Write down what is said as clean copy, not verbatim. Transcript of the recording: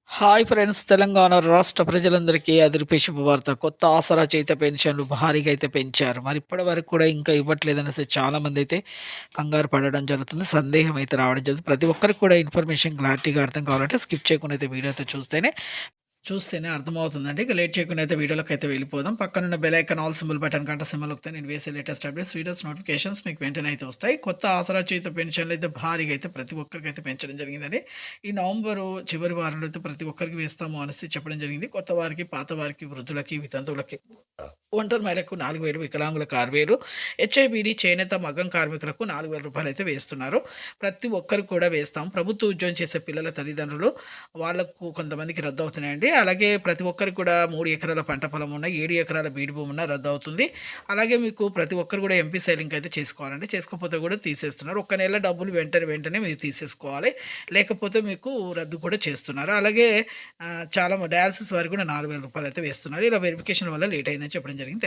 Hi friends! Telangana రాష్ట్ర ప్రజలందరికీ అదిరిపే శుభవార్త. కొత్త ఆసరా చేత పెన్షన్‌లు భారీగా అయితే పెంచారు. మరి ఇప్పటి వరకు కూడా ఇంకా ఇవ్వట్లేదనేసి చాలామందైతే కంగారు పడడం జరుగుతుంది. సందేహం అయితే రావడం జరుగుతుంది. ప్రతి ఒక్కరికి కూడా ఇన్ఫర్మేషన్ క్లారిటీగా అర్థం కావాలంటే స్కిప్ చేయకుండా అయితే వీడియో అయితే చూస్తేనే అర్థమవుతుందండి. ఇక లేట్ చేయకుండా అయితే వీడియోలోకైతే వెళ్ళిపోదాం. పక్కనున్న bell icon all symbol button గంట సింబల్ నొక్కితే నేను వేసే లేటెస్ట్ అప్డేట్స్, వీడియోస్ నోటిఫికేషన్స్ మీకు వెంటనే అయితే వస్తాయి. కొత్త ఆసరా చేయుత పెన్షన్లు అయితే భారీగా అయితే ప్రతి ఒక్కరికైతే పెంచడం జరిగిందండి. ఈ నవంబరు చివరి వారంలో అయితే ప్రతి ఒక్కరికి వేస్తాము అనేసి చెప్పడం జరిగింది. కొత్త వారికి, పాత వారికి, వృద్ధులకి, వితంతువులకి, ఒంటరి మహిళలకు 4,000, వికలాంగులకు 6,000, హెచ్ఐబీడీ, చేనేత, మగ్గం కార్మికులకు రూ. 4,000 అయితే వేస్తున్నారు. ప్రతి ఒక్కరు కూడా వేస్తాం. ప్రభుత్వ ఉద్యోగం చేసే పిల్లల తల్లిదండ్రులు వాళ్ళకు కొంతమందికి రద్దవుతున్నాయండి. అలాగే ప్రతి ఒక్కరికి కూడా 3 ఎకరాల పంట పొలం ఉన్న, 7 ఎకరాల బీడు భూమి ఉన్న రద్దవుతుంది. అలాగే మీకు ప్రతి ఒక్కరు కూడా ఎంపీ సైలింగ్ అయితే చేసుకోవాలండి. చేసుకోకపోతే కూడా తీసేస్తున్నారు. ఒక్క నెల డబ్బులు వెంటనే మీరు తీసేసుకోవాలి. లేకపోతే మీకు రద్దు కూడా చేస్తున్నారు. అలాగే చాలా డయాలసిస్ వారికి కూడా రూ. 4,000 అయితే వేస్తున్నారు. ఇలా వెరిఫికేషన్ వల్ల లేట్ అయిందని చెప్పడం జరిగింది. థాంక్